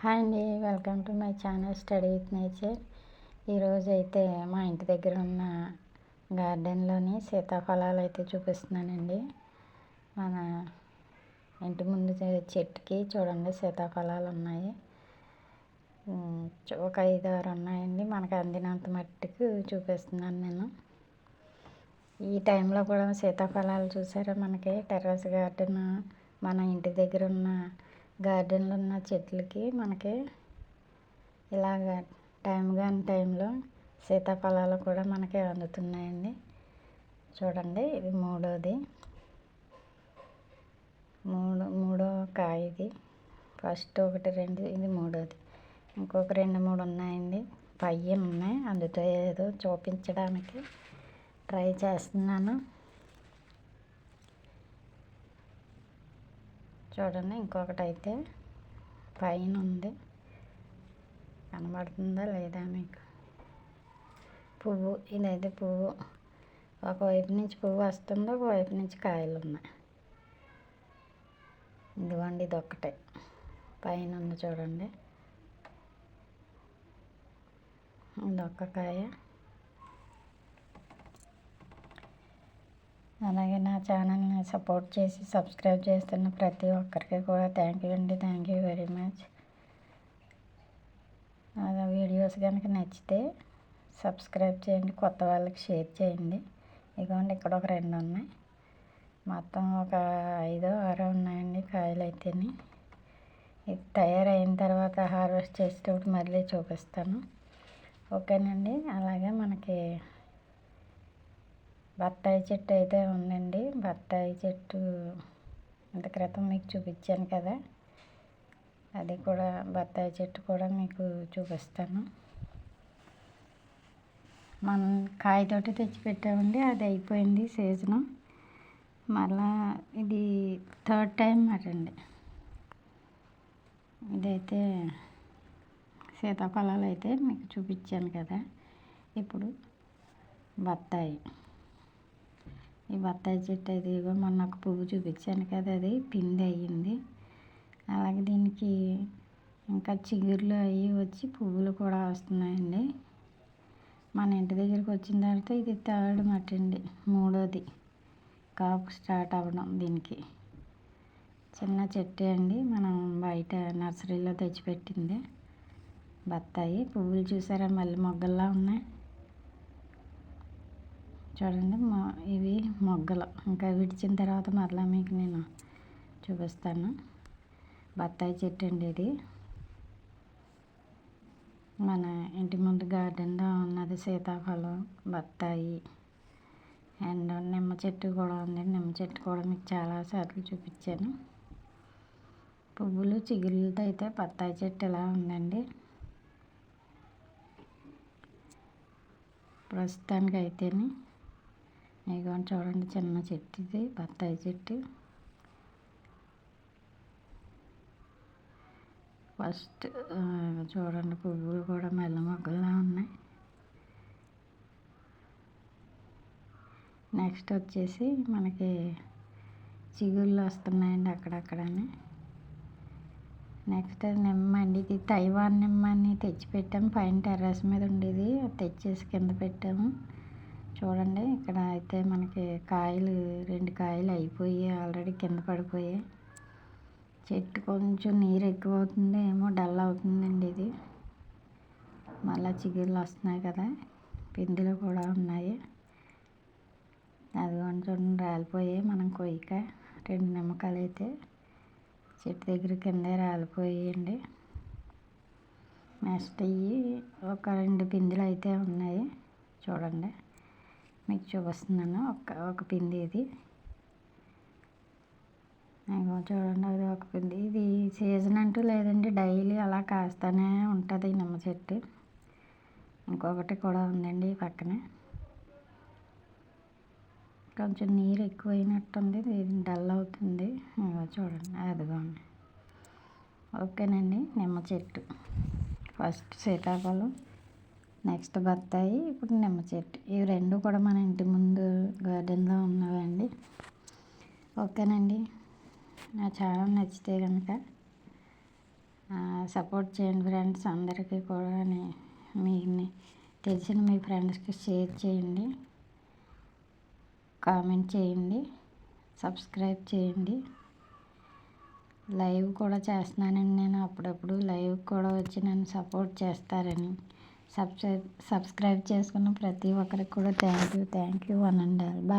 Hi అండి, welcome to my channel study with nature. ఈరోజు అయితే మా ఇంటి దగ్గర ఉన్న గార్డెన్లోని సీతాఫలాలు అయితే చూపిస్తున్నానండి. మన ఇంటి ముందు చెట్టుకి చూడండి సీతాఫలాలు ఉన్నాయి. ఒక 5-6 ఉన్నాయండి. మనకు అందినంత మట్టుకు చూపిస్తున్నాను నేను. ఈ టైంలో కూడా సీతాఫలాలు చూసారా, మనకి టెర్రస్ గార్డెన్ మన ఇంటి దగ్గర ఉన్న గార్డెన్లో ఉన్న చెట్లకి మనకి ఇలాగ టైంలో సీతాఫలాలు కూడా మనకి అందుతున్నాయండి. చూడండి, ఇది మూడో కాయ. ఇది ఫస్ట్ 1-2, ఇది మూడోది. ఇంకొక 2-3 ఉన్నాయండి. పైన ఉన్నాయి, అందుతో ఏదో చూపించడానికి ట్రై చేస్తున్నాను. చూడండి, ఇంకొకటి అయితే పైన ఉంది. కనబడుతుందా లేదా మీకు? పువ్వు, ఇదైతే పువ్వు. ఒకవైపు నుంచి పువ్వు వస్తుంది, ఒకవైపు నుంచి కాయలు ఉన్నాయి. ఇదిగోండి, ఇదొక్కటే పైన ఉంది చూడండి, ఇదొక్క కాయ. అలాగే నా ఛానల్ని సపోర్ట్ చేసి సబ్స్క్రైబ్ చేస్తున్న ప్రతి ఒక్కరికి కూడా థ్యాంక్ యూ అండి. Thank you very much. అలా వీడియోస్ కనుక నచ్చితే సబ్స్క్రైబ్ చేయండి, కొత్త వాళ్ళకి షేర్ చేయండి. ఇదిగోండి, ఇక్కడ ఒక 2 ఉన్నాయి. మొత్తం ఒక 5-6 ఉన్నాయండి కాయలు అయితేని. ఇది తయారైన తర్వాత హార్వెస్ట్ చేసేటప్పుడు మళ్ళీ చూపిస్తాను. ఓకేనండి. అలాగే మనకి బత్తాయి చెట్టు అయితే ఉందండి. బత్తాయి చెట్టు ఇంత క్రితం మీకు చూపించాను కదా, అది కూడా బత్తాయి చెట్టు కూడా మీకు చూపిస్తాను. మనం కాయతోటి తెచ్చిపెట్టామండి, అది అయిపోయింది సీజను. మళ్ళా ఇది 3rd టైం అటండి. ఇదైతే సీతాఫలాలు అయితే మీకు చూపించాను కదా. ఇప్పుడు బత్తాయి, ఈ బత్తాయి చెట్టు అయితే ఇగో మొన్న ఒక పువ్వు చూపించాను కదా, అది పిండి అయ్యింది. అలాగే దీనికి ఇంకా చిగుర్లు అవి వచ్చి పువ్వులు కూడా వస్తున్నాయండి. మన ఇంటి దగ్గరికి వచ్చిన తర్వాత ఇది 3rd మటండి, మూడోది కాపు స్టార్ట్ అవ్వడం. దీనికి చిన్న చెట్టు అండి, మనం బయట నర్సరీలో తెచ్చిపెట్టింది. బత్తాయి పువ్వులు చూసారా, మళ్ళీ మొగ్గల్లా ఉన్నాయి చూడండి. ఇవి మొగ్గలు. ఇంకా విడిచిన తర్వాత మరలా మీకు నేను చూపిస్తాను. బత్తాయి చెట్టు అండి ఇది. మన ఇంటి ముందు గార్డెన్లో ఉన్నది సీతాఫలం, బత్తాయి అండ్ నిమ్మ చెట్టు కూడా ఉంది. నిమ్మ చెట్టు కూడా మీకు చాలాసార్లు చూపించాను. పువ్వులు చిగుళ్ళతో అయితే బత్తాయి చెట్టు ఇలా ఉందండి ప్రస్తుతానికి అయితేనే. ఇదిగో చూడండి, చిన్న చెట్టు ఇది బత్తాయి చెట్టు. ఫస్ట్ చూడండి, పువ్వులు కూడా మెల్ల మొగ్గల్లా ఉన్నాయి. నెక్స్ట్ వచ్చేసి మనకి చిగుళ్ళు వస్తున్నాయండి అక్కడక్కడని. నెక్స్ట్ నిమ్మ అండి, ఇది తైవాన్ నిమ్మ అని తెచ్చిపెట్టాము. పైన టెర్రస్ మీద ఉండేది, తెచ్చేసి కింద పెట్టాము. చూడండి, ఇక్కడ అయితే మనకి కాయలు 2 కాయలు అయిపోయి ఆల్రెడీ కింద పడిపోయాయి. చెట్టు కొంచెం నీరు ఎక్కువ అవుతుంది ఏమో, డల్ అవుతుందండి ఇది. మళ్ళీ చిగుళ్ళు వస్తున్నాయి కదా, పిందులు కూడా ఉన్నాయి. అది కొంచెం రాలిపోయాయి, మనం కొయ్యక 2 నిమ్మకాయలు అయితే చెట్టు దగ్గర కిందే రాలిపోయాయండి. నెక్స్ట్ ఇవి ఒక 2 పిందులు అయితే ఉన్నాయి. చూడండి, మీకు చూపిస్తున్నాను. ఒక పిండి ఇది. చూడండి, అది ఒక పిండి. ఇది సీజన్ అంటూ లేదండి, డైలీ అలా కాస్తూనే ఉంటుంది నిమ్మ చెట్టు. ఇంకొకటి కూడా ఉందండి పక్కనే. కొంచెం నీరు ఎక్కువైనట్టుంది, డల్ అవుతుంది. చూడండి, అదిగోండి. ఓకేనండి, నిమ్మ చెట్టు. ఫస్ట్ సీతాఫలం, నెక్స్ట్ బత్తాయి, ఇప్పుడు నిమ్మ చెట్టు. ఇవి 2 కూడా మన ఇంటి ముందు గార్డెన్లో ఉన్నవండి. ఓకేనండి. నా ఛానల్ నచ్చితే కనుక సపోర్ట్ చేయండి ఫ్రెండ్స్. అందరికీ కూడా మీ తెలిసిన మీ ఫ్రెండ్స్కి షేర్ చేయండి, కామెంట్ చేయండి, సబ్స్క్రైబ్ చేయండి. లైవ్ కూడా చేస్తున్నానండి నేను. అప్పుడప్పుడు లైవ్ కూడా వచ్చి నన్ను సపోర్ట్ చేస్తారని, సబ్స్క్రైబ్ చేసుకున్న ప్రతి ఒక్కరికి కూడా థ్యాంక్ యూ అనండి. బాయ్.